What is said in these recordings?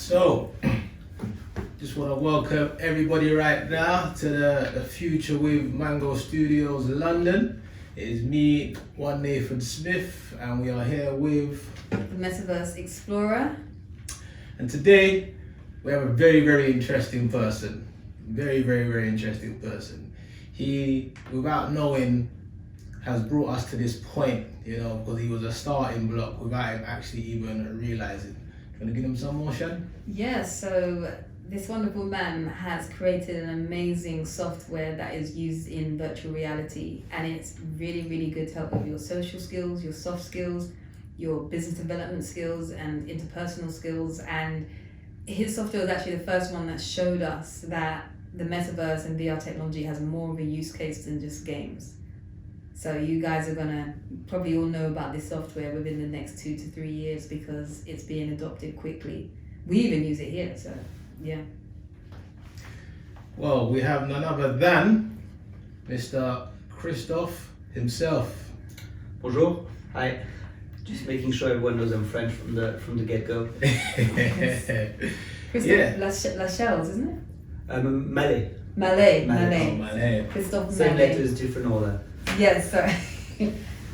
So, just want to welcome everybody right now to the Future with Mango Studios London. It is me, one Nathan Smith, and we are here with the Metaverse Explorer. And today we have a very interesting person. Very interesting person. He, without knowing, has brought us to this point, you know, because he was a starting block without him actually even realizing. You want to give him some more, Shan? Yeah, so this wonderful man has created an amazing software that is used in virtual reality, and it's really good to help with your social skills, your soft skills, your business development skills and interpersonal skills. And his software was actually the first one that showed us that the metaverse and VR technology has more of a use case than just games. So you guys are gonna probably all know about this software within the next 2 to 3 years because it's being adopted quickly. We even use it here, so yeah. Well, we have none other than Mr. Christophe himself. Bonjour. Hi. Just making sure everyone knows I'm French from the get-go. Christophe Yeah. Lachelle's, isn't it? Mallet. Mallet. Mallet. Christophe Same Mallet. letters, different order. Yes, sorry.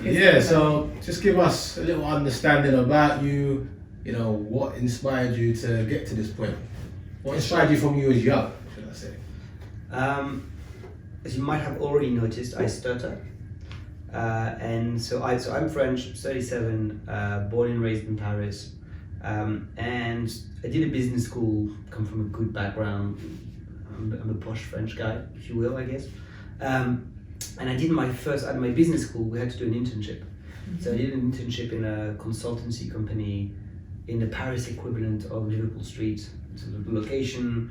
Yeah, so just give us a little understanding about you, you know, what inspired you to get to this point? What inspired you from you as young, should I say? As you might have already noticed, I stutter. And so I'm French, 37, born and raised in Paris. And I did a business school, come from a good background. I'm a posh French guy, if you will, I guess. And I did at my business school, we had to do an internship. Mm-hmm. So I did an internship in a consultancy company in the Paris equivalent of Liverpool Street. So the location,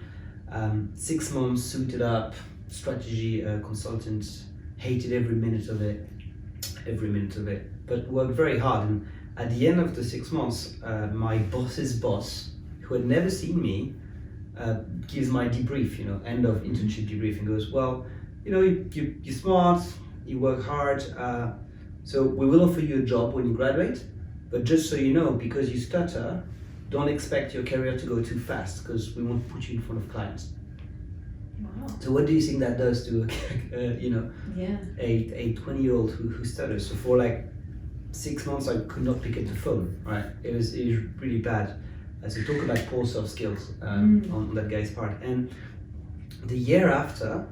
6 months, suited up, strategy consultant, hated every minute of it, but worked very hard. And at the end of the 6 months, my boss's boss, who had never seen me, gives my debrief, you know, end of internship debrief, and goes, well, you know, you're smart, you work hard, so we will offer you a job when you graduate, but just so you know, because you stutter, don't expect your career to go too fast, because we won't put you in front of clients. Wow. So what do you think that does to you know, yeah, a 20-year-old who stutters? So for like 6 months I could not pick up the phone, right? It was really bad. So talk about poor soft skills on that guy's part. And the year after,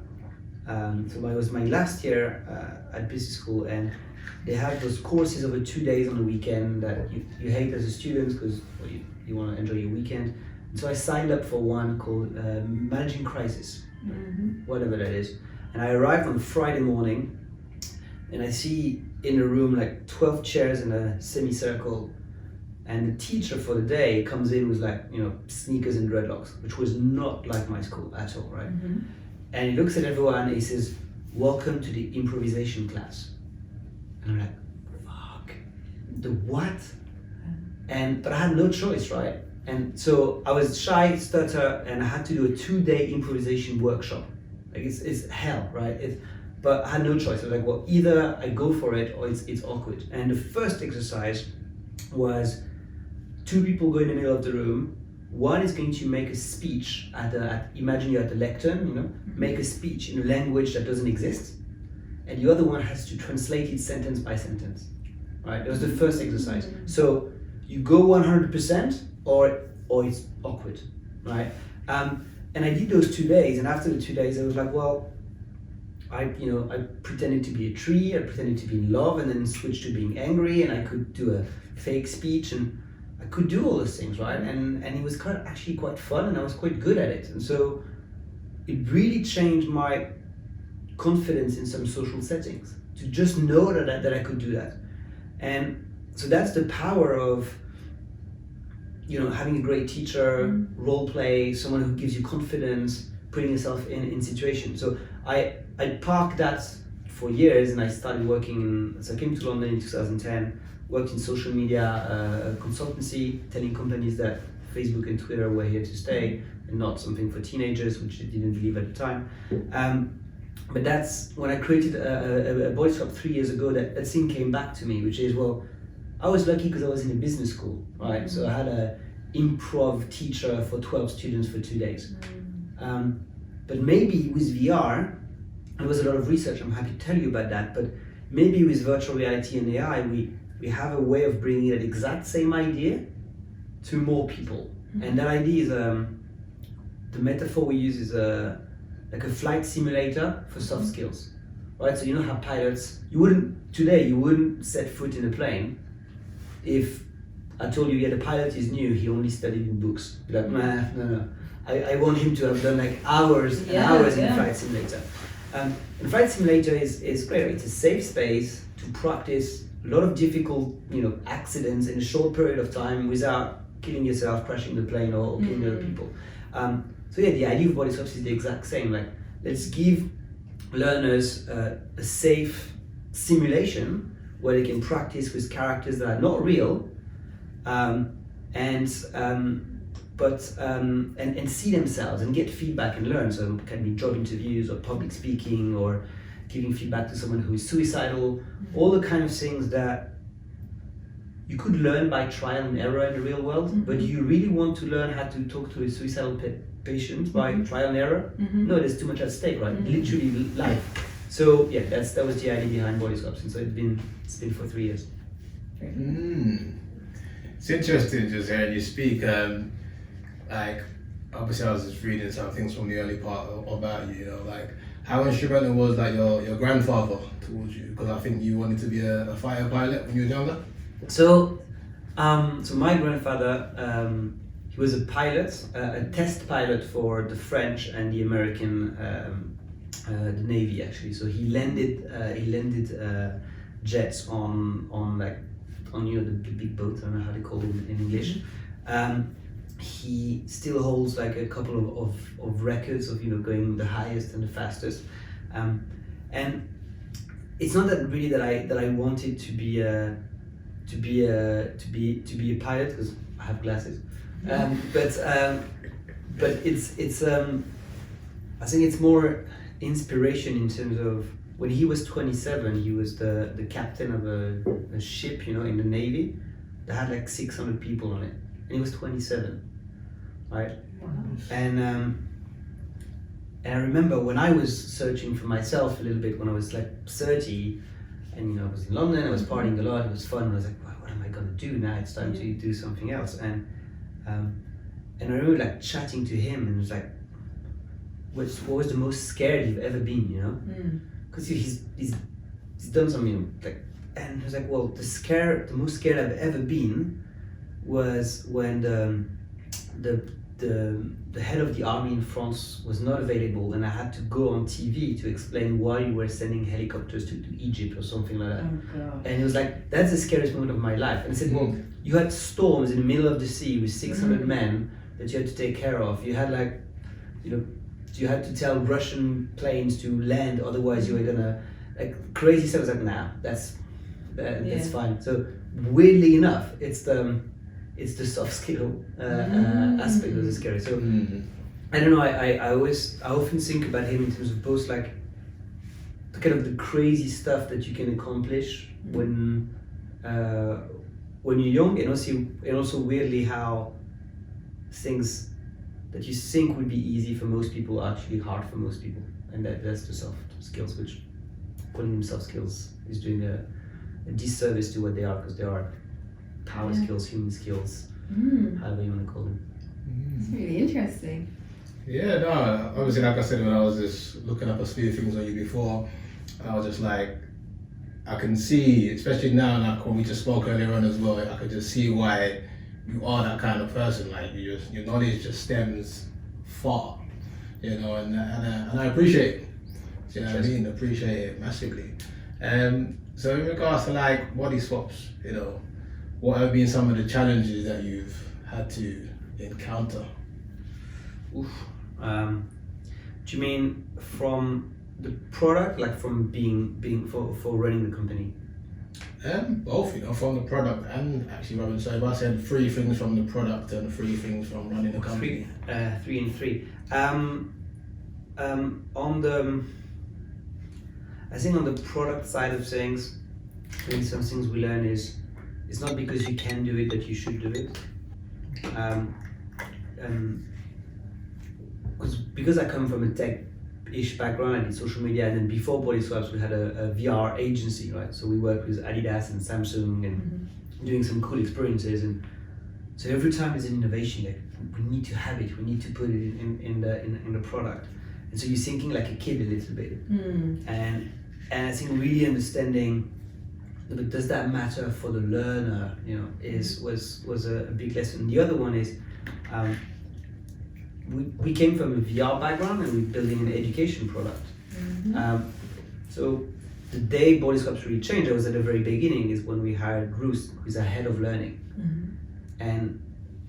so it was my last year at business school, and they have those courses over 2 days on the weekend that you hate as a student because you want to enjoy your weekend. And so I signed up for one called Managing Crisis, whatever that is. And I arrived on Friday morning, and I see in a room like 12 chairs in a semicircle, and the teacher for the day comes in with like, you know, sneakers and dreadlocks, which was not like my school at all, right? Mm-hmm. And he looks at everyone and he says, welcome to the improvisation class. And I'm like, fuck, the what? But I had no choice, right? And so I was shy, stutter, and I had to do a 2-day improvisation workshop. Like it's hell, right? But I had no choice. I was like, well, either I go for it or it's awkward. And the first exercise was 2 people go in the middle of the room. One is going to make a speech imagine you're at the lectern, you know, make a speech in a language that doesn't exist, and the other one has to translate it sentence by sentence, right? That was the first exercise. So you go 100% or it's awkward, right? And I did those 2 days, and after the 2 days, I was like, well, I pretended to be a tree, I pretended to be in love, and then switched to being angry, and I could do a fake speech, and I could do all those things, right? And it was actually quite fun, and I was quite good at it. And so it really changed my confidence in some social settings, to just know that I could do that. And so that's the power of, you know, having a great teacher, role play, someone who gives you confidence, putting yourself in situations. So I parked that for years, and I started working, so I came to London in 2010, worked in social media consultancy, telling companies that Facebook and Twitter were here to stay and not something for teenagers, which I didn't believe at the time. But that's when I created a BodySwaps 3 years ago, that thing came back to me, which is, well, I was lucky because I was in a business school, right? So I had improv teacher for 12 students for 2 days. But maybe with VR, there was a lot of research, I'm happy to tell you about that, but maybe with virtual reality and AI, we have a way of bringing that exact same idea to more people. And that idea is, the metaphor we use is like a flight simulator for soft skills, right? So you know how pilots, you wouldn't set foot in a plane if I told you, yeah, the pilot is new, he only studied in books. You're like, nah, no. I want him to have done like hours and hours in flight simulator. And flight simulator is great. It's a safe space to practice a lot of difficult, accidents in a short period of time without killing yourself, crashing the plane, or killing other people. So yeah, the idea of BodySwaps is the exact same. Like, let's give learners a safe simulation where they can practice with characters that are not real, and see themselves and get feedback and learn. So it can be job interviews or public speaking or giving feedback to someone who is suicidal, all the kind of things that you could learn by trial and error in the real world, but you really want to learn how to talk to a suicidal patient by trial and error? No, there's too much at stake, right? Literally life. So yeah, that was the idea behind BodySwaps, and so it's been for 3 years. It's interesting just hearing you speak. Like, obviously I was just reading some things from the early part about you, like how instrumental was like your grandfather towards you? Because I think you wanted to be a fighter pilot when you were younger. So my grandfather, he was a pilot, a test pilot for the French and the American, the Navy actually. So he landed jets on the big boats. I don't know how they call them in English. He still holds like a couple of records of going the highest and the fastest, and it's not that really that I wanted to be a pilot because I have glasses, but it's I think it's more inspiration in terms of when he was 27, he was the captain of a ship in the Navy that had like 600 people on it, and he was 27. Right, Wow. and I remember when I was searching for myself a little bit when I was like 30, and I was in London, I was partying a lot, it was fun. I was like, what am I gonna do now? It's time to do something else. And I remember like chatting to him, and it was like, what was the most scared you've ever been? Because he's done something and he was like, well, the most scared I've ever been was when the head of the army in France was not available, and I had to go on TV to explain why you were sending helicopters to Egypt or something like that. Oh, God. And it was like, that's the scariest moment of my life. And I said, well, you had storms in the middle of the sea with 600 men that you had to take care of. You had you had to tell Russian planes to land, otherwise you were gonna, crazy stuff. I was like, nah, that's fine. So weirdly enough, it's the soft skill aspect of the scary. So I don't know. I often think about him in terms of both like the kind of the crazy stuff that you can accomplish when you're young, and also weirdly how things that you think would be easy for most people are actually hard for most people, and that's the soft skills, which calling them soft skills is doing a disservice to what they are, because they are power skills, human skills, however you want to call them. It's really interesting. Yeah, no, obviously, like I said, when I was just looking up a few things on you before, I was just like, I can see, especially now, like when we just spoke earlier on as well, I could just see why you are that kind of person. Like your knowledge just stems far, and I appreciate it. You know what I mean? Appreciate it massively. So in regards to like BodySwaps, what have been some of the challenges that you've had to encounter? Do you mean from the product, like from being for running the company? Both, from the product and actually, Robin. So if I said 3 things from the product and 3 things from running the company. 3 and 3. I think on the product side of things, maybe some things we learn is it's not because you can do it that you should do it. Because I come from a tech-ish background, I did social media, and then before BodySwaps, we had a VR agency, right? So we worked with Adidas and Samsung and doing some cool experiences. And so every time there's an innovation, like we need to have it, we need to put it in the product. And so you're thinking like a kid a little bit, and I think really understanding, but does that matter for the learner? You know, was a big lesson. The other one is. We came from a VR background and we're building an education product. So the day BodySwaps really changed, I was at the very beginning, is when we hired Ruth, who's our head of learning. And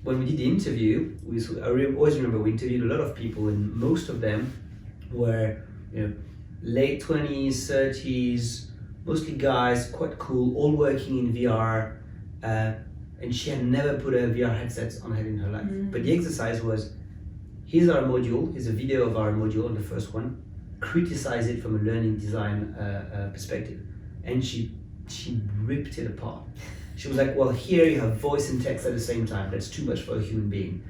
when we did the interview, always remember we interviewed a lot of people, and most of them were, you know, late 20s, 30s, mostly guys, quite cool, all working in VR. And she had never put a VR headset on her head in her life. But the exercise was, here's our module, here's a video of our module, the first one, criticize it from a learning design perspective. And she ripped it apart. She was like, well, here you have voice and text at the same time, that's too much for a human being.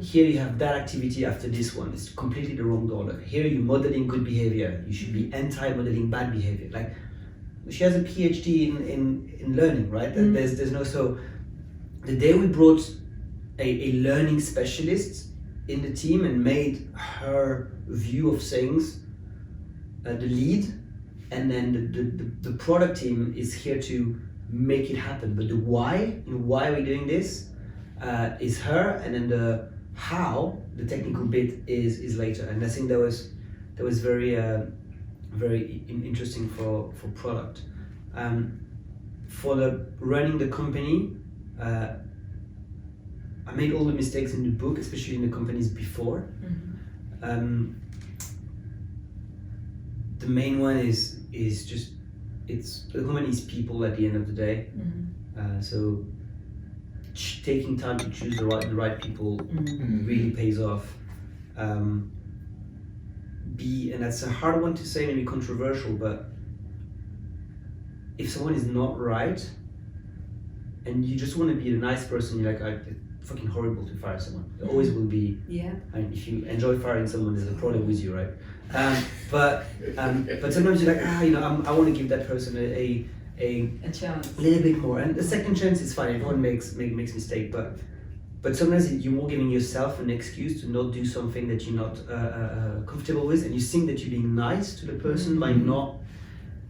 Here you have that activity after this one, it's completely the wrong order. Here you're modeling good behavior, you should be anti-modeling bad behavior. Like, she has a PhD in learning, right? There's no, so the day we brought a learning specialist in the team and made her view of things the lead, and then the product team is here to make it happen. But the why, why are we doing this, is her, and then the how, the technical bit is later. And I think that was very very interesting for product. For the running the company, I made all the mistakes in the book, especially in the companies before. The main one is just, it's the company is people at the end of the day. So taking time to choose the right people really pays off. And that's a hard one to say, maybe controversial, but if someone is not right and you just want to be a nice person, you're like, it's fucking horrible to fire someone. There always will be. Yeah. And if you enjoy firing someone, there's a problem with you, right? But sometimes you're like, I want to give that person a chance, a little bit more. And the second chance is fine. Everyone makes mistake, but sometimes you're more giving yourself an excuse to not do something that you're not comfortable with, and you think that you're being nice to the person by not,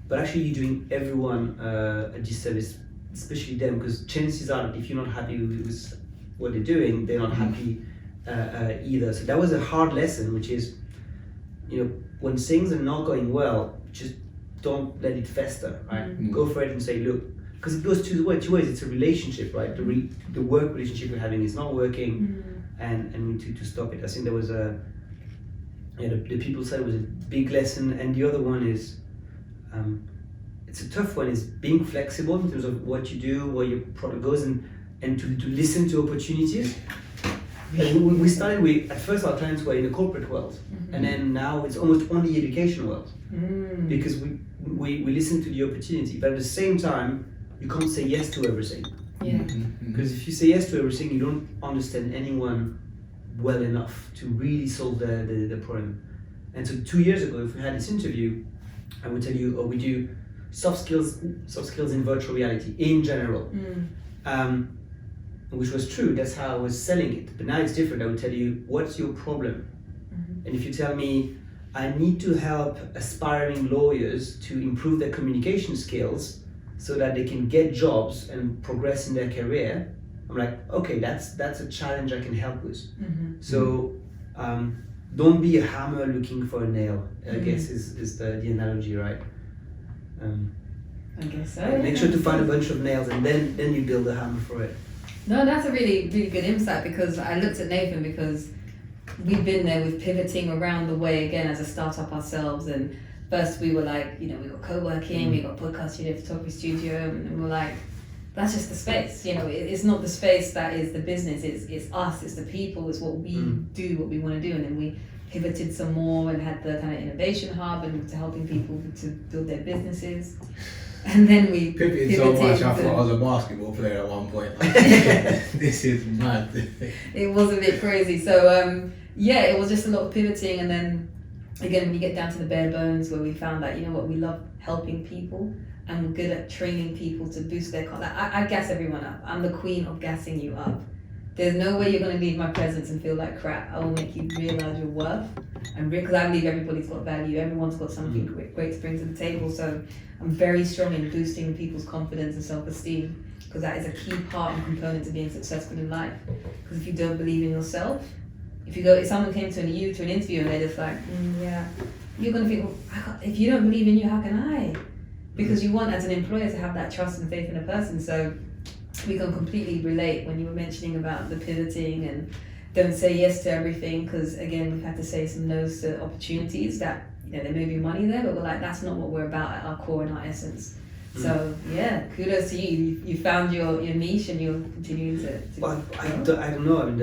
but actually you're doing everyone a disservice, especially them, because chances are that if you're not happy with what they're doing, they're not happy either. So that was a hard lesson, which is, when things are not going well, just don't let it fester, right? Go for it and say, look, because it goes two ways. It's a relationship, right? The work relationship we're having is not working, and we need to stop it. I think there was the people said it was a big lesson, and the other one is, it's a tough one, is being flexible in terms of what you do, where your product goes, and to listen to opportunities. And we started with, at first our clients were in the corporate world, and then now it's almost only education world, because we listen to the opportunity, but at the same time, you can't say yes to everything. Because if you say yes to everything, you don't understand anyone well enough to really solve the problem. And so 2 years ago, if we had this interview, I would tell you, we do soft skills in virtual reality in general. Which was true, that's how I was selling it. But now it's different. I would tell you, what's your problem? And if you tell me, I need to help aspiring lawyers to improve their communication skills so that they can get jobs and progress in their career, I'm like, okay, that's a challenge I can help with. So don't be a hammer looking for a nail, I guess is the analogy, right? I guess so. Make sure to find a bunch of nails, and then you build a hammer for it. No, that's a really, really good insight, because I looked at Nathan, because we've been there with pivoting around the way again as a startup ourselves. And first we were like, we got co-working, we got podcast studio, photography studio, and we're like, that's just the space. It's not the space that is the business. It's us. It's the people. It's what we do, what we want to do. And then we pivoted some more and had the kind of innovation hub and to helping people to build their businesses. And then we Pivoted so much, I thought I was a basketball player at one point. Like, this is mad. It was a bit crazy. So yeah, it was just a lot of pivoting, and then again when you get down to the bare bones, where we found that, you know what, we love helping people and we're good at training people to boost their like, I gas everyone up. I'm the queen of gassing you up. There's no way you're going to leave my presence and feel like crap. I will make you realize your worth, and because I believe everybody's got value, everyone's got something great to bring to the table. So I'm very strong in boosting people's confidence and self-esteem, because that is a key part and component to being successful in life. Because if you don't believe in yourself, if someone came to you to an interview and they're just like, yeah, you're going to think, well, if you don't believe in you, how can I? Because you want, as an employer, to have that trust and faith in a person. So we can completely relate when you were mentioning about the pivoting and don't say yes to everything, because again, we've had to say some no's to opportunities that, you know, there may be money there, but we're like, that's not what we're about at our core and our essence. So yeah, kudos to you. You found your niche and you're continuing to well, I don't know. I mean,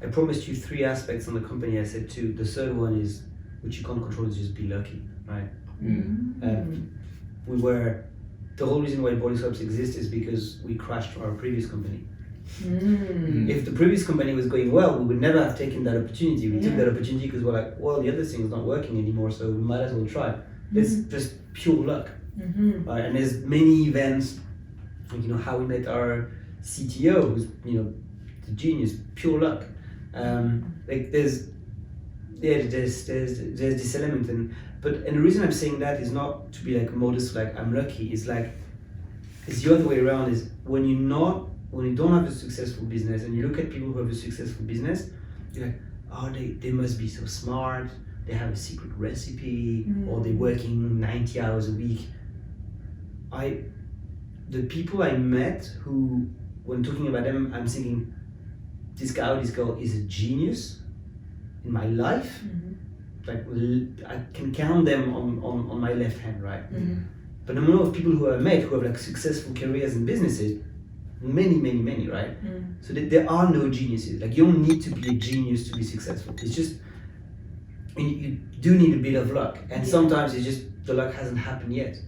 I promised you 3 aspects on the company. I said 2. The third one is, which you can't control, is just be lucky, right? The whole reason why BodySwaps exists is because we crashed our previous company. If the previous company was going well, we would never have taken that opportunity. We took that opportunity because we're like, well, the other thing's not working anymore, so we might as well try. It's just pure luck. Right? And there's many events, like, you know, how we met our CTO, who's, you know, the genius, pure luck. Like there's this element, and the reason I'm saying that is not to be like modest, like I'm lucky. It's like, it's the other way around. Is when you don't have a successful business and you look at people who have a successful business, you're like, oh, they must be so smart. They have a secret recipe, or they're working 90 hours a week. The people I met who, when talking about them, I'm thinking, this guy or this girl is a genius in my life. Like, I can count them on my left hand, right? But the number of people who I met who have like successful careers and businesses, many, right? So there are no geniuses. Like, you don't need to be a genius to be successful. It's just, you do need a bit of luck, and sometimes it's just the luck hasn't happened yet.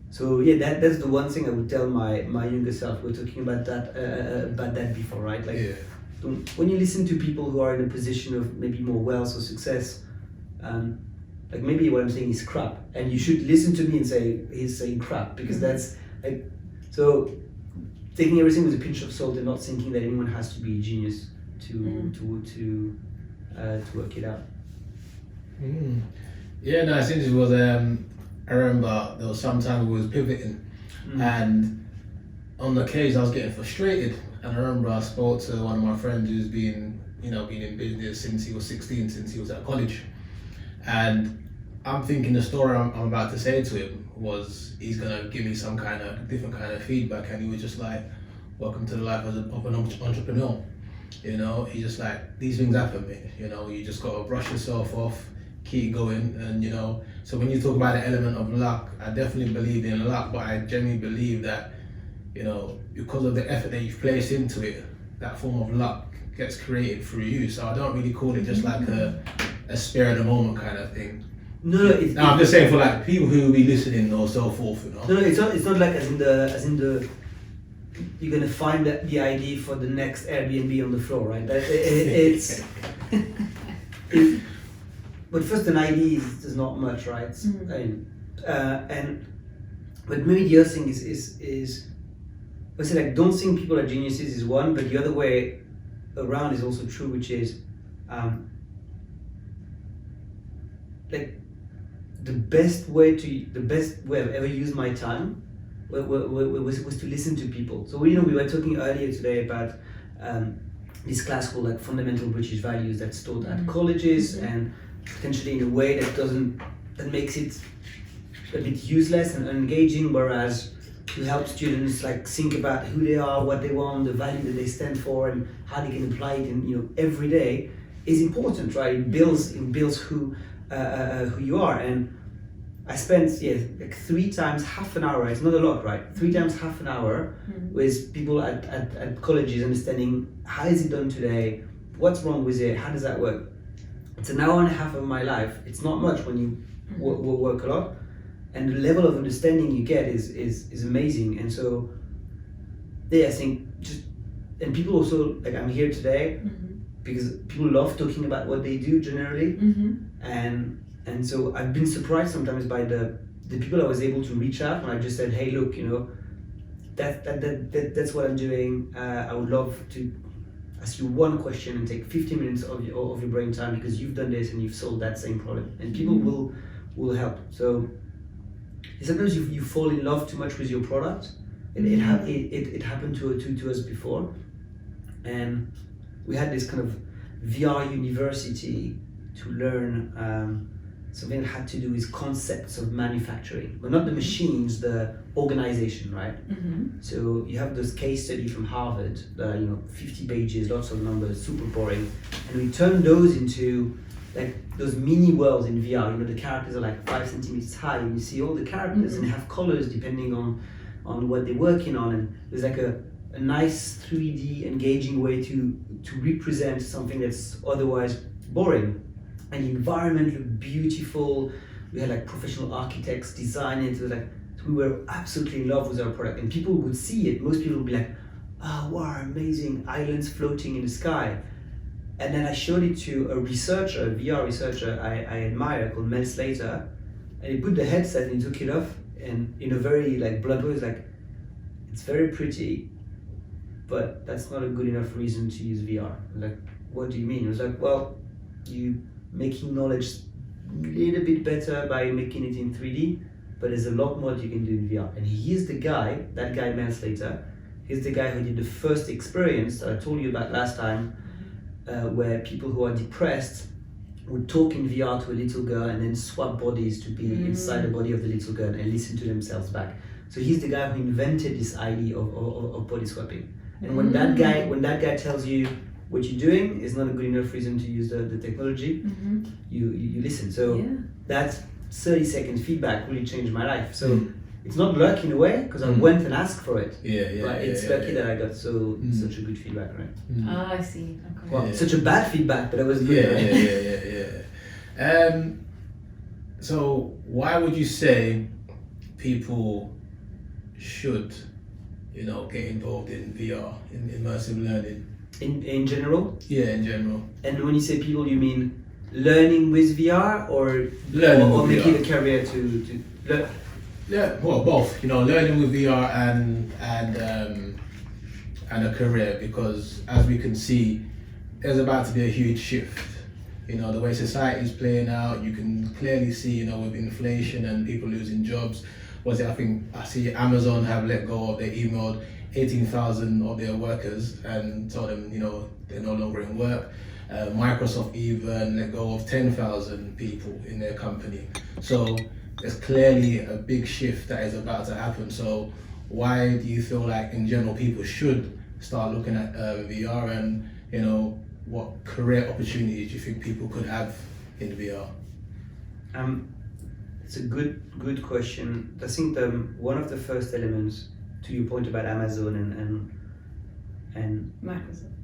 So yeah, that's the one thing I would tell my younger self. We're talking about that before, right? Like, when you listen to people who are in a position of maybe more wealth or success, like maybe what I'm saying is crap, and you should listen to me and say he's saying crap, because that's like, so taking everything with a pinch of salt and not thinking that anyone has to be a genius to work it out. Yeah, no, since it was I remember there was some time we was pivoting, and on the occasion I was getting frustrated, and I remember I spoke to one of my friends who's been in business since he was 16, since he was at college, and I'm thinking the story I'm about to say to him was he's gonna give me some kind of different kind of feedback, and he was just like, welcome to the life of an entrepreneur. You know, he's just like, these things happen, mate. You know, you just gotta brush yourself off, keep going, and you know, so when you talk about the element of luck, I definitely believe in luck, but I genuinely believe that, you know, because of the effort that you've placed into it, that form of luck gets created through you. So I don't really call it just like a spare of the moment kind of thing. No, I'm just saying for like people who will be listening or so forth, you know. No, it's not like as in the you're gonna find the ID for the next Airbnb on the floor, right? But first, an ID is not much, right? But maybe the other thing is I say, like, don't think people are geniuses is one, but the other way around is also true, which is like the best way I've ever used my time was to listen to people. So we were talking earlier today about this class called like Fundamental British Values that's taught at colleges, and potentially in a way that makes it a bit useless and unengaging, whereas to help students like think about who they are, what they want, the value that they stand for, and how they can apply it in every day is important, right? It builds who you are. And I spent like 3 times half an hour. It's not a lot, right? 3 times half an hour with people at colleges, understanding how is it done today, what's wrong with it, how does that work. It's an hour and a half of my life. It's not much when you work a lot. and the level of understanding you get is amazing. And so I think and people also, like, I'm here today because people love talking about what they do generally, and so I've been surprised sometimes by the people I was able to reach out when I just said, hey, look, that's what I'm doing. I would love to ask you one question and take 15 minutes of your brain time because you've done this and you've solved that same problem, and people will help. So sometimes you fall in love too much with your product. It happened to us before, and we had this kind of VR university to learn something that had to do with concepts of manufacturing, but not the machines, the organization, right? So you have those case study from Harvard, 50 pages, lots of numbers, super boring, and we turned those into like those mini worlds in VR. The characters are like 5 centimeters high, and you see all the characters and they have colors depending on what they're working on, and there's like a nice 3D engaging way to represent something that's otherwise boring. And the environment looked beautiful. We had like professional architects design it. It was like, so we were absolutely in love with our product, and people would see it. Most people would be like, oh wow, amazing, islands floating in the sky. And then I showed it to a researcher, a VR researcher I admire, called Mel Slater, and he put the headset and he took it off, and in a very like blunt way, he was like, it's very pretty, but that's not a good enough reason to use VR. I was like, what do you mean? He was like, well, you making knowledge a little bit better by making it in 3D, but there's a lot more that you can do in VR. And he's the guy, that guy Mel Slater, he's the guy who did the first experience that I told you about last time, where people who are depressed would talk in VR to a little girl and then swap bodies to be inside the body of the little girl and listen to themselves back. So he's the guy who invented this idea of body swapping. And when that guy tells you what you're doing is not a good enough reason to use the technology, you listen. So that 30-second feedback really changed my life. So it's not luck in a way, because I went and asked for it. But it's lucky that I got such a good feedback, right? Oh, I see. Okay. Well, such a bad feedback, but it was good. So why would you say people should, get involved in VR, in immersive learning? In general? Yeah, in general. And when you say people, you mean learning with VR or making a career to learn? Yeah, well, both. Learning with VR and a career, because as we can see, there's about to be a huge shift. The way society is playing out, you can clearly see, with inflation and people losing jobs. I see Amazon have let go of, they emailed 18,000 of their workers and told them, they're no longer in work. Microsoft even let go of 10,000 people in their company. So there's clearly a big shift that is about to happen. So why do you feel like in general people should start looking at VR, and what career opportunities do you think people could have in VR? It's a good question. I think one of the first elements to your point about Amazon and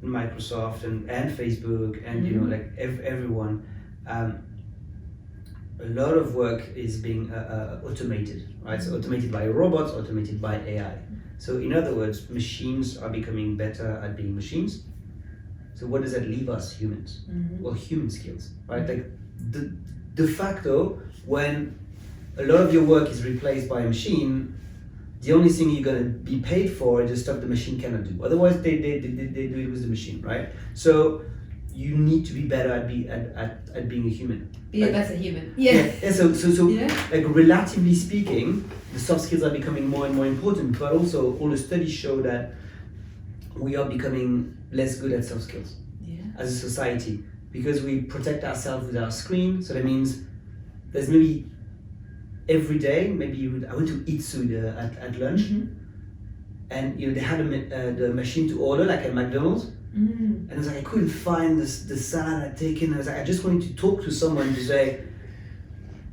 Microsoft and Facebook and like everyone, a lot of work is being automated, right? So automated by robots, automated by AI. So in other words, machines are becoming better at being machines. So what does that leave us humans? Well, human skills, right? Like de facto, when a lot of your work is replaced by a machine, the only thing you're going to be paid for is the stuff the machine cannot do. Otherwise, they do it with the machine, right? So you need to be better at being a human. Be a better human. So like relatively speaking, the soft skills are becoming more and more important, but also all the studies show that we are becoming less good at soft skills as a society, because we protect ourselves with our screen. So that means there's maybe every day, I went to eat food at lunch, and they had the machine to order like at McDonald's, and I was like, I couldn't find the salad I'd taken. I was like, I just wanted to talk to someone to say,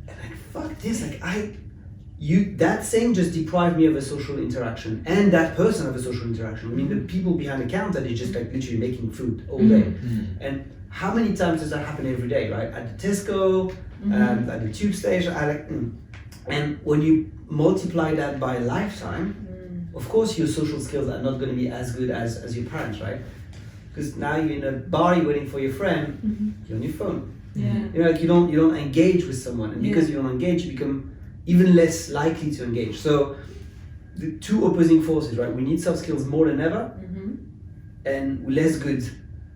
like, fuck this, like that thing just deprived me of a social interaction, and that person of a social interaction. I mean, the people behind the counter, they're just like literally making food all day. And how many times does that happen every day, right? At the Tesco, at the tube station, And when you multiply that by a lifetime, of course your social skills are not going to be as good as your parents, right? Because now you're in a bar, you're waiting for your friend, you're on your phone. Yeah. You know, like you don't engage with someone, and because you don't engage, you become even less likely to engage. So the two opposing forces, right? We need soft skills more than ever, and we're less good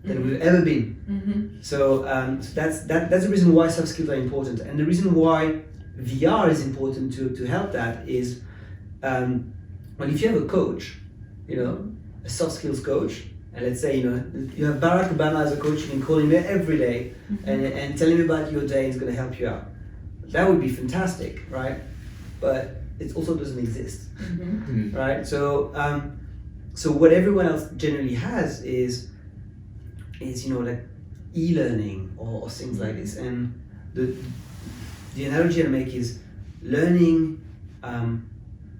than we've ever been. So, so that's the reason why soft skills are important, and the reason why VR is important to help that is, well, if you have a coach, you know, a soft skills coach, and let's say, you know, you have Barack Obama as a coach, you can call him every day and tell him about your day, he's going to help you out. That would be fantastic, right? But it also doesn't exist, right? So, so what everyone else generally has is you know, like e-learning or things like this. And the analogy I make is learning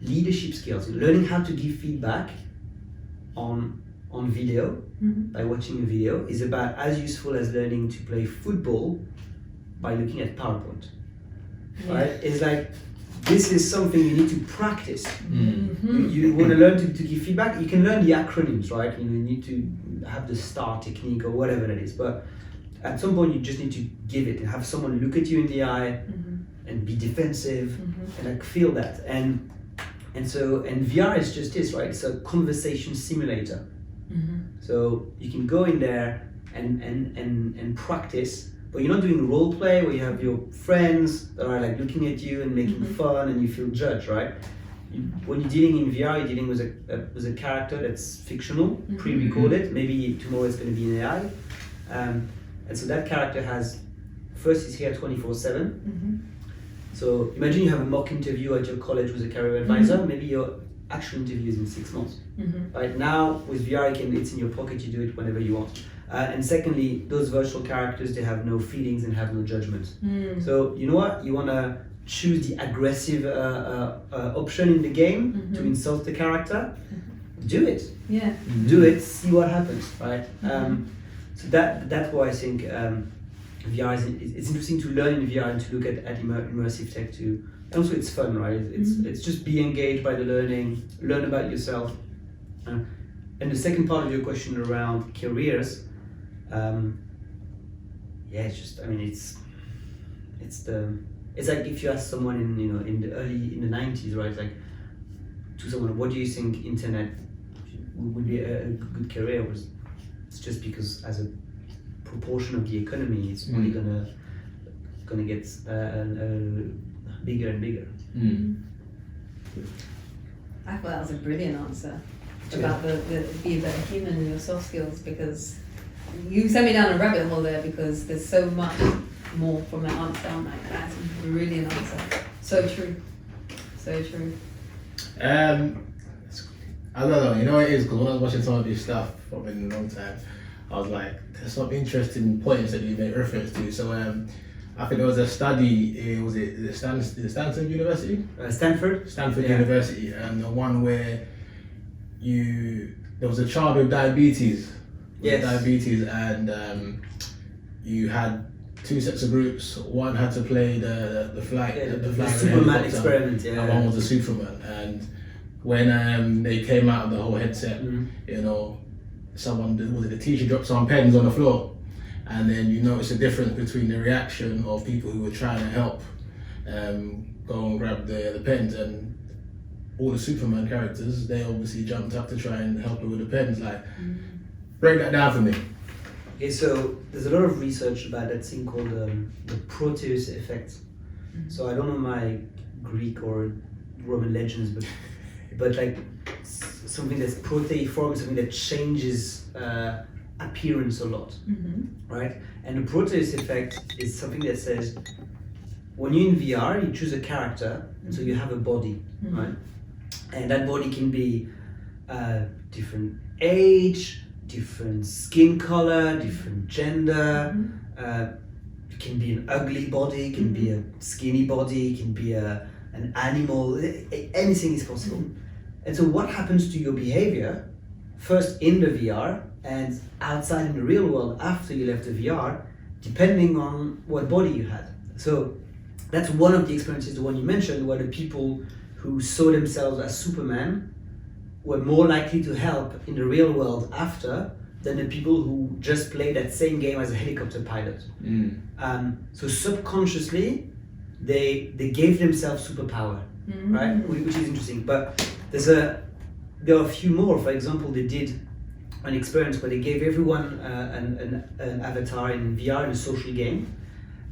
leadership skills, learning how to give feedback on video by watching a video is about as useful as learning to play football by looking at PowerPoint. Right? It's like, this is something you need to practice. You want to learn to give feedback, you can learn the acronyms, right? You need to have the STAR technique or whatever that is, but at some point you just need to give it and have someone look at you in the eye and be defensive and like feel that. And VR is just this, right? It's a conversation simulator. So you can go in there and practice, but you're not doing role play where you have your friends that are like looking at you and making fun and you feel judged, right? When you're dealing in VR, you're dealing with a character that's fictional, pre-recorded. Maybe tomorrow it's going to be an AI, and so that character is here 24/7. So imagine you have a mock interview at your college with a career advisor. Maybe your actual interview is in 6 months. Right now with VR, it's in your pocket. You do it whenever you want. And secondly, those virtual characters, they have no feelings and have no judgment. So you know what? You want to choose the aggressive option in the game to insult the character. Do it. Yeah. Do it. See what happens. Right. So that's why I think VR it's interesting to learn in VR and to look at immersive tech too. And also it's fun, right? It's just be engaged by the learning, learn about yourself. And the second part of your question around careers, it's just, I mean, it's like if you ask someone in the 90s, right? Like to someone, what do you think internet would be a good career? It's just because as a proportion of the economy, it's only gonna get bigger and bigger. I thought that was a brilliant answer about the be a better human and your soft skills, because you sent me down a rabbit hole there, because there's so much more from that answer. I'm like, that's a brilliant answer. So true. So true. I don't know, you know what it is, because when I was watching some of your stuff from a long time, I was like, there's some interesting points that you made reference to. So I think there was a study, was it Stanford University? Stanford University, and the one where there was a child with diabetes. And you had two sets of groups. One had to play the Superman experiment, and one was the Superman. And when they came out of the whole headset, you know, the teacher dropped some pens on the floor, and then you notice the difference between the reaction of people who were trying to help go and grab the pens, and all the Superman characters, they obviously jumped up to try and help her with the pens. Like, break that down for me. Okay, so there's a lot of research about that thing called the Proteus effect. So I don't know my Greek or Roman legends, but like something that's proteiform, something that changes appearance a lot, right? And the Proteus effect is something that says when you're in VR, you choose a character, and so you have a body, right? And that body can be different age, different skin color, different gender. It can be an ugly body, it can be a skinny body, it can be an animal. Anything is possible. And so what happens to your behavior, first in the VR and outside in the real world after you left the VR, depending on what body you had. So that's one of the experiences, the one you mentioned, where the people who saw themselves as Superman were more likely to help in the real world after than the people who just played that same game as a helicopter pilot. So subconsciously, they gave themselves superpower, right? Which is interesting. But there are a few more. For example, they did an experience where they gave everyone an avatar in VR in a social game,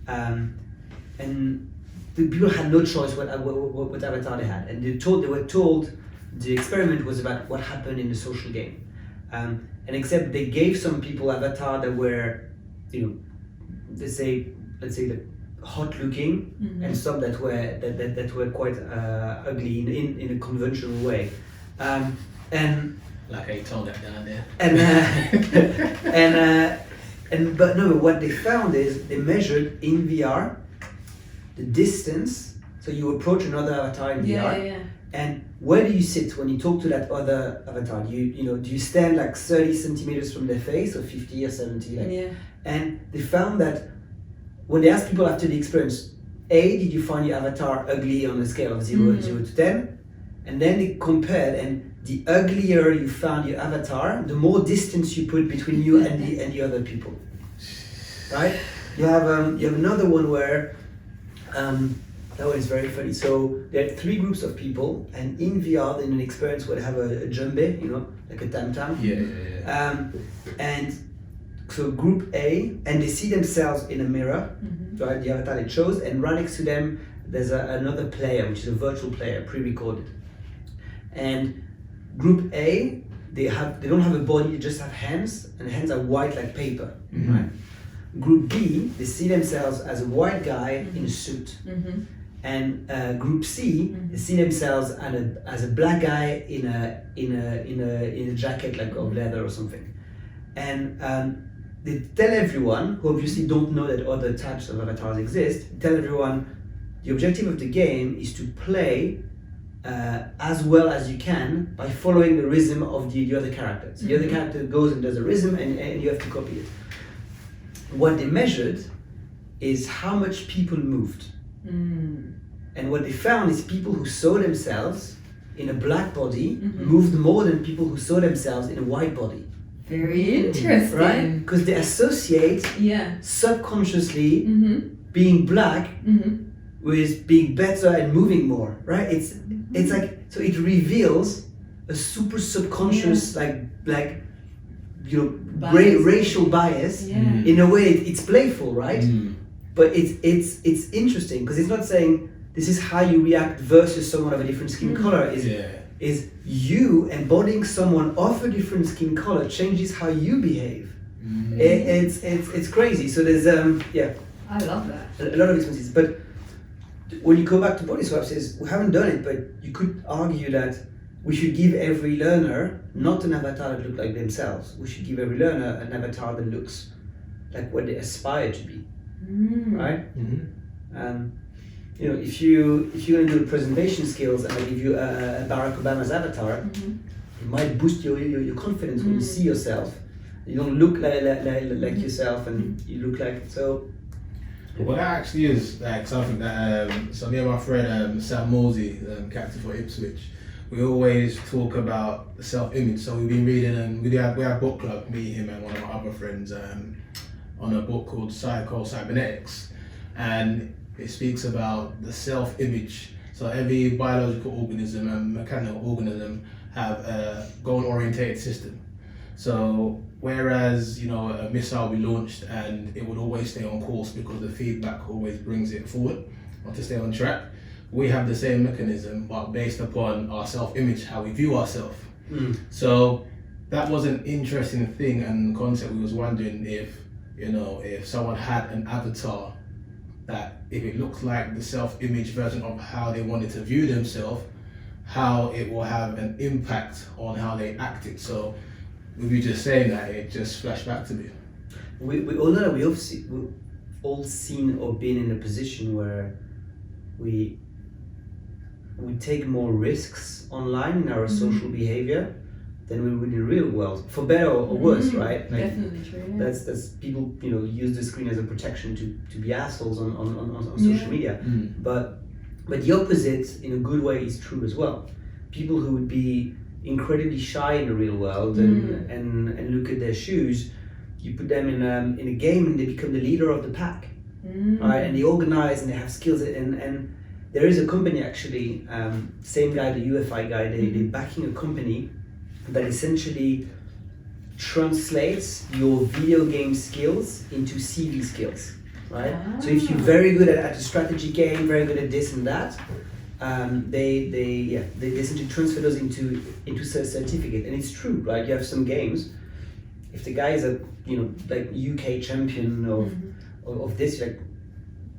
and the people had no choice what avatar they had, and they were told the experiment was about what happened in the social game. And except they gave some people avatar that were, let's say the hot looking, and some that were quite ugly in a conventional way, and like I told that down there. But no, what they found is they measured in VR the distance. So you approach another avatar in VR, and where do you sit when you talk to that other avatar? Do you stand like 30 centimeters from their face, or 50 or 70? And they found that when they asked people after the experience, did you find your avatar ugly on a scale of 0 to 10? And then they compared, and the uglier you found your avatar, the more distance you put between you and the other people. Right? You have another one where that one is very funny. So there are 3 groups of people, and in VR, in an experience where they have a djembe, like a tam-tam. And so group A, and they see themselves in a mirror, right? The avatar they chose, and right next to them, there's another player, which is a virtual player, pre-recorded. And group A, they don't have a body, they just have hands, and the hands are white like paper, right? Group B, they see themselves as a white guy in a suit. And group C, they see themselves as a black guy in a jacket like of leather or something. And they tell everyone, who obviously don't know that other types of avatars exist, tell everyone the objective of the game is to play as well as you can by following the rhythm of the other character. So the other character goes and does a rhythm, and you have to copy it. What they measured is how much people moved. And what they found is people who saw themselves in a black body moved more than people who saw themselves in a white body. Very interesting. Right? Because they associate subconsciously being black with being better and moving more, right? It's like, so it reveals a super subconscious racial bias. In a way it's playful, right? But it's interesting because it's not saying this is how you react versus someone of a different skin color. Is you embodying someone of a different skin color changes how you behave. It's crazy. So there's I love that. a lot of experiences. But when you go back to BodySwaps, is we haven't done it, but you could argue that we should give every learner not an avatar that looks like themselves. We should give every learner an avatar that looks like what they aspire to be. Right? If you're going to do presentation skills and I give you a Barack Obama's avatar, it might boost your confidence when you see yourself. You don't look like yourself, and you look like so. Well, that actually is like something that so me and my friend Sam Mosey, captain for Ipswich, we always talk about self-image. So we've been reading, we have book club, me, him, and one of my other friends, on a book called Cybernetics, and it speaks about the self-image. So every biological organism and mechanical organism have a goal-orientated system. So whereas a missile we launched and it would always stay on course because the feedback always brings it forward or to stay on track, we have the same mechanism but based upon our self-image, how we view ourselves. So that was an interesting thing and concept. We was wondering if someone had an avatar that if it looks like the self-image version of how they wanted to view themselves, how it will have an impact on how they acted. So with you just saying that, it just flashed back to me. We all know that we've all seen or been in a position where we take more risks online in our social behavior than we would in the real world, for better or worse, right? Like, Definitely true. Yeah. that's people, you know, use the screen as a protection to be assholes on social media. But the opposite, in a good way, is true as well. People who would be incredibly shy in the real world and look at their shoes, you put them in a game and they become the leader of the pack, right? And they organize and they have skills, and there is a company actually, same guy, the UFI guy, they're backing a company that essentially translates your video game skills into CV skills, right? So if you're very good at a strategy game, very good at this and that, they essentially transfer those into a certificate. And it's true, right? You have some games, if the guy is a, you know, like UK champion of this, like,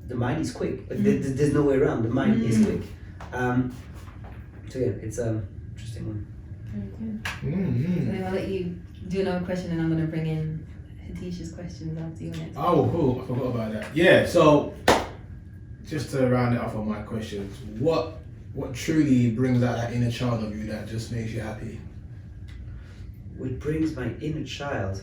the mind is quick. Like, there's no way around. The mind is quick. So yeah, it's an interesting one. Very good. So I'll let you do another question, and I'm going to bring in Hatisha's questions after your next. Oh, cool. I forgot about that. Yeah, so just to round it off on my questions, what truly brings out that inner child of you that just makes you happy? What brings my inner child?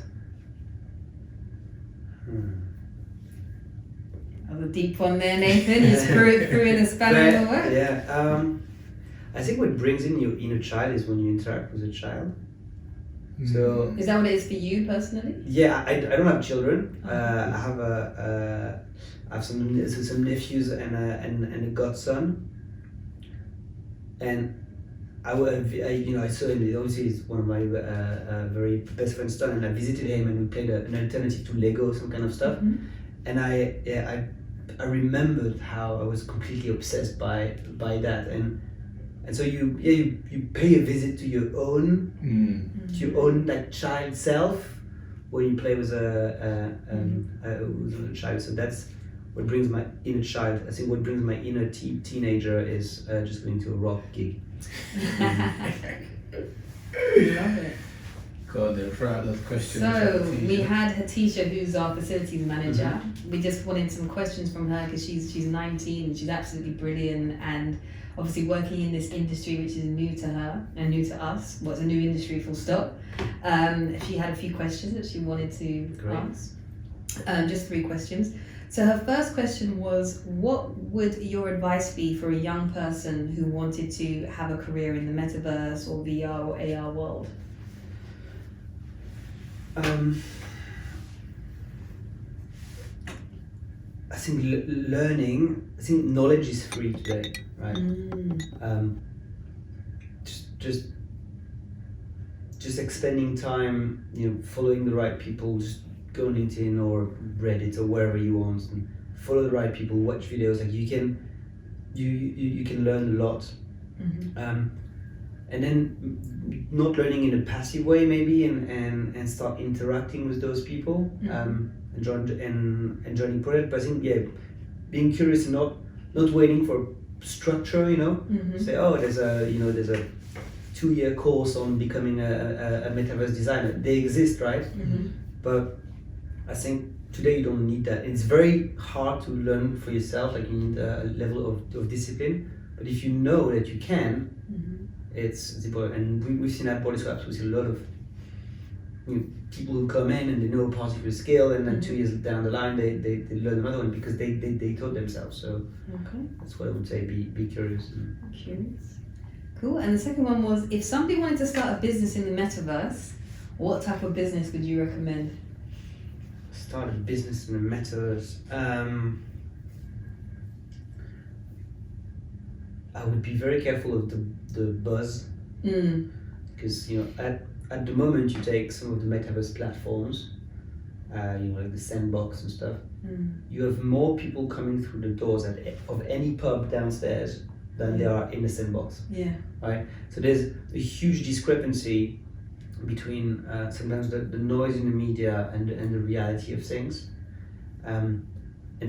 That was a deep one there, Nathan. You threw in a spanner in the works. Yeah. I think what brings in your inner child is when you interact with a child. So is that what it is for you personally? Yeah, I don't have children. I have some nephews and a godson. And I saw him. Obviously, he's one of my very best friend's son, and I visited him, and we played an alternative to Lego, some kind of stuff. And I remembered how I was completely obsessed by that, and so you pay a visit to your own like child self when you play with a child. So that's what brings my inner child. I think what brings my inner teenager is just going to a rock gig. Love it. God, they're proud of those questions. So we had Hatisha, who's our facilities manager. We just wanted some questions from her because she's 19 and she's absolutely brilliant, and obviously working in this industry which is new to her and new to us. Well, it's a new industry, full stop. She had a few questions that she wanted to ask. Just 3 questions. So her first question was, what would your advice be for a young person who wanted to have a career in the metaverse or VR or AR world? I think learning. I think knowledge is free today, right? Just expending time, following the right people. Just go on LinkedIn or Reddit or wherever you want and follow the right people. Watch videos. Like you can learn a lot. And then not learning in a passive way maybe, and start interacting with those people, and joining projects. But I think being curious and not waiting for structure. Say, oh, there's a 2-year course on becoming a metaverse designer. They exist, right? But I think today you don't need that. It's very hard to learn for yourself. Like you need a level of discipline. But if you know that you can. It's important, and we've seen at BodySwaps, we see a lot of people who come in and they know a particular skill, and then 2 years down the line they learn another one because they taught themselves. So that's what I would say. Be curious. Curious. Cool. And the second one was, if somebody wanted to start a business in the metaverse, what type of business would you recommend? Start a business in the metaverse. I would be very careful of the buzz, because at the moment you take some of the metaverse platforms, like the Sandbox and stuff. You have more people coming through the doors of any pub downstairs than there are in the Sandbox. Yeah. Right. So there's a huge discrepancy between sometimes the noise in the media and the reality of things. And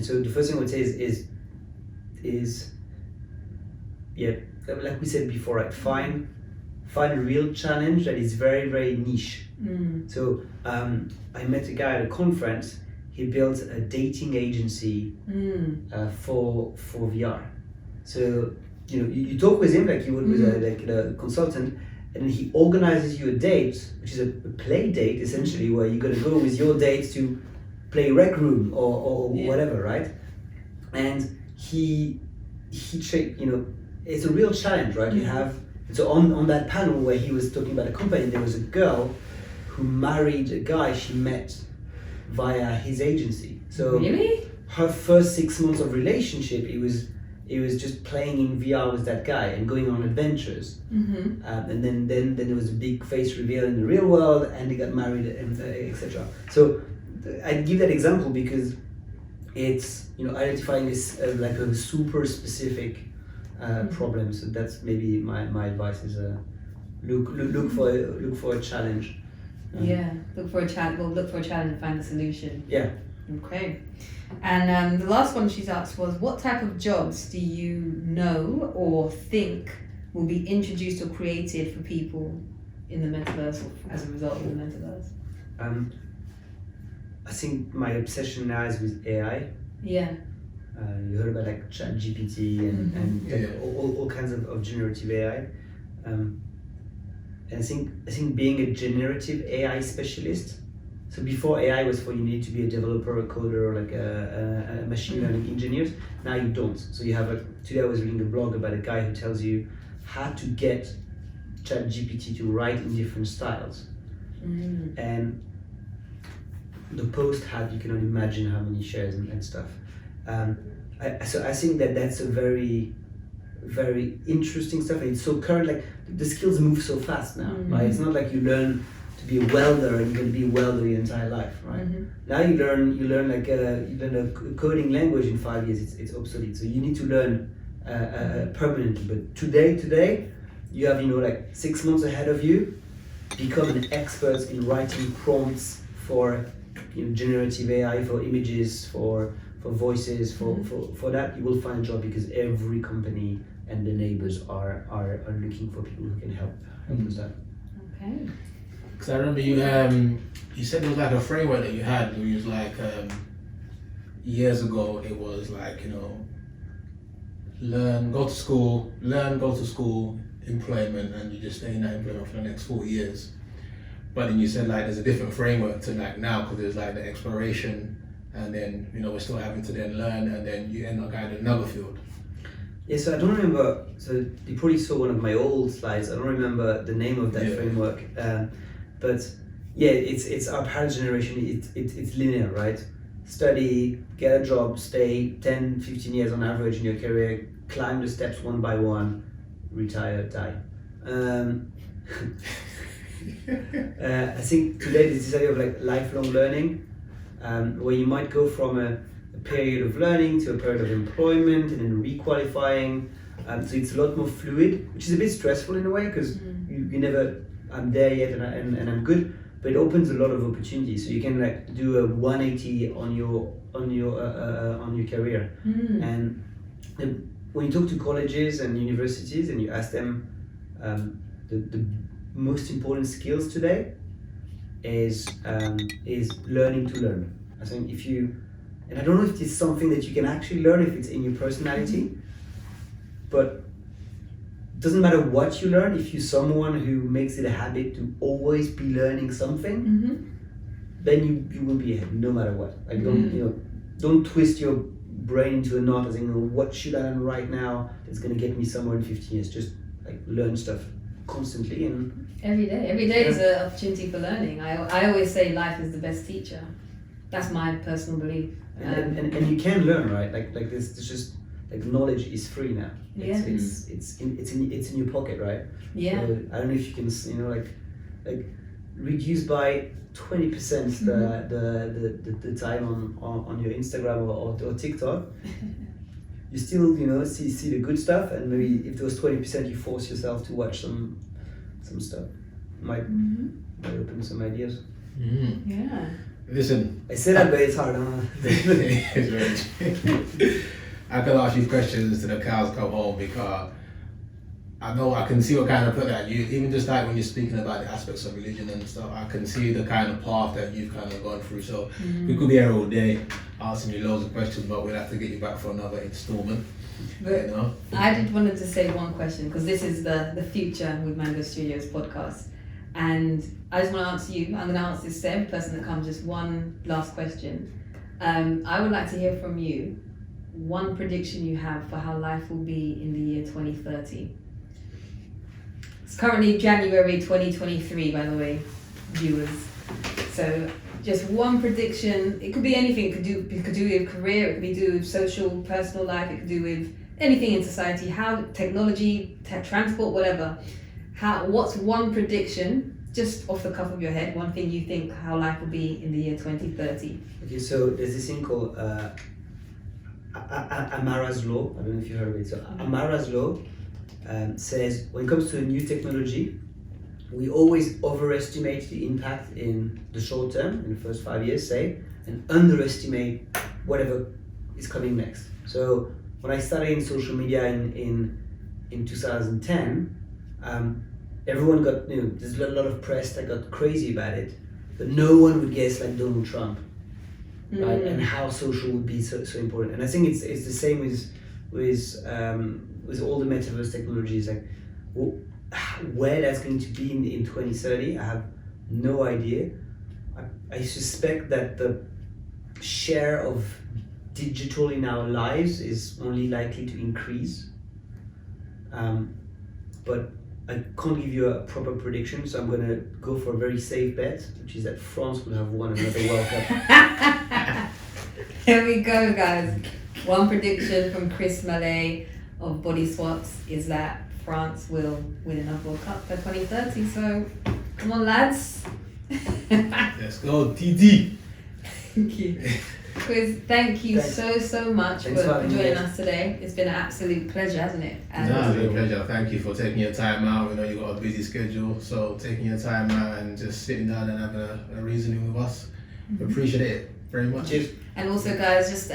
so the first thing I would say is like we said before, right? Find a real challenge that is very, very niche. So I met a guy at a conference. He built a dating agency for VR. So you talk with him like you would with a consultant, and then he organizes you a date, which is a play date essentially, where you're gonna go with your date to play Rec Room or whatever, right? And he it's a real challenge, right? You have so on that panel where he was talking about a company, there was a girl who married a guy she met via his agency. So really? her first 6 months of relationship, it was just playing in VR with that guy and going on adventures. And then there was a big face reveal in the real world, and they got married, and etc. So I give that example because it's identifying this like a super specific problem. So that's maybe my advice is look for a challenge. Look for a challenge. Well, look for a challenge and find a solution. Yeah. Okay. And the last one she's asked was, what type of jobs do you know or think will be introduced or created for people in the metaverse or as a result of the metaverse? I think my obsession now is with AI. Yeah. You heard about like ChatGPT and all kinds of generative AI. And I think being a generative AI specialist. So before AI was for you need to be a developer, a coder, or like a machine learning engineer. Now you don't. So you have today I was reading a blog about a guy who tells you how to get ChatGPT to write in different styles. And the post had, you can only imagine how many shares and stuff. So I think that's a very, very interesting stuff. And it's so current, like the skills move so fast now, right? It's not like you learn to be a welder and you're going to be a welder your entire life, right? Now you learn a coding language in 5 years, it's obsolete. So you need to learn permanently. But today, you have like 6 months ahead of you, become an expert in writing prompts for generative AI, for images, for voices, for that you will find a job, because every company and the neighbors are looking for people who can help with that. Okay. Because I remember you said there was like a framework that you had where you was like years ago it was like go to school, employment, and you just stay in that employment for the next 4 years. But then you said like there's a different framework to like now, because there's like the exploration, and then we're still having to then learn, and then you end up going to another field. Yeah, so I don't remember. So you probably saw one of my old slides. I don't remember the name of that framework, but yeah, it's our parents' generation. It's linear, right? Study, get a job, stay 10, 15 years on average in your career, climb the steps one by one, retire, die. I think today there's this idea of like lifelong learning, where you might go from a period of learning to a period of employment and then requalifying. So it's a lot more fluid, which is a bit stressful in a way, because you never, I'm there yet and I'm good, but it opens a lot of opportunities. So you can like do a 180 on your career. And when you talk to colleges and universities and you ask them, the most important skills today is learning to learn. I think and I don't know if it's something that you can actually learn, if it's in your personality, but it doesn't matter what you learn. If you're someone who makes it a habit to always be learning something, then you will be ahead no matter what. Like don't twist your brain into a knot as in what should I learn right now that's going to get me somewhere in 15 years. Just like learn stuff constantly and every day is an opportunity for learning. I always say life is the best teacher. That's my personal belief. And you can learn, right? Like this. It's just like knowledge is free now. It's in your pocket, right? Yeah. So I don't know if you can like reduce by 20% the time on your Instagram or TikTok. You still see the good stuff, and maybe if those 20% you force yourself to watch some stuff, might open some ideas. Yeah. Listen, I say that, but it's hard, huh? It's very I can ask you questions till the cows come home, because I know I can see what kind of put that you, even just like when you're speaking about the aspects of religion and stuff, I can see the kind of path that you've kind of gone through. So we could be here all day. asking you loads of questions, but we'll have to get you back for another installment. But You know? I did wanted to say one question because this is the future with Mango Studios podcast, and I just want to answer you. I'm going to answer this to every person that comes. Just one last question. I would like to hear from you. One prediction you have for how life will be in the year 2030. It's currently January 2023, by the way, viewers. So just one prediction. It could be anything. It could do with career. It could be do with social, personal life. It could do with anything in society. How technology, transport, whatever. What's one prediction, just off the cuff of your head? One thing you think how life will be in the year 2030. Okay, so there's this thing called Amara's law. I don't know if you heard of it. So Amara's law says when it comes to a new technology, we always overestimate the impact in the short term, in the first 5 years, say, and underestimate whatever is coming next. So when I started in social media in 2010, everyone got, there's a lot of press that got crazy about it, but no one would guess like Donald Trump. Right, and how social would be so important, and I think it's the same with all the metaverse technologies. Like, where that's going to be in 2030, I have no idea. I suspect that the share of digital in our lives is only likely to increase. But I can't give you a proper prediction, so I'm going to go for a very safe bet, which is that France will have won another World Cup. There we go, guys. One prediction from Chris Mallet of BodySwaps is that France will win another World Cup by 2030. So, come on, lads. Let's go, TT. Thank you. Chris, thank you so much Thanks for having me. joining us today. It's been an absolute pleasure, hasn't it? And No, it's been a pleasure. Thank you for taking your time out. We know you've got a busy schedule, so taking your time out and just sitting down and having a reasoning with us. We appreciate it very much. Cheers. And also, guys, just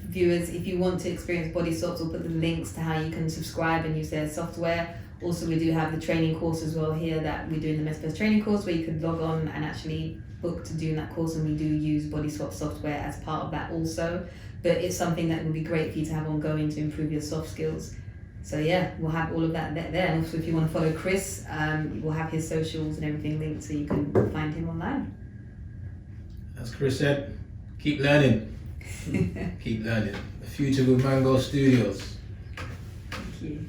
viewers, if you want to experience BodySwaps, we'll put the links to how you can subscribe and use their software. Also, we do have the training course as well here that we're doing the Metaverse training course where you could log on and actually book to do that course, and we do use BodySwap software as part of that also. But it's something that would be great for you to have ongoing to improve your soft skills. So yeah, we'll have all of that there. And also, if you want to follow Chris, we'll have his socials and everything linked so you can find him online. As Chris said, keep learning. Keep learning. The future with Mango Studios. Thank you.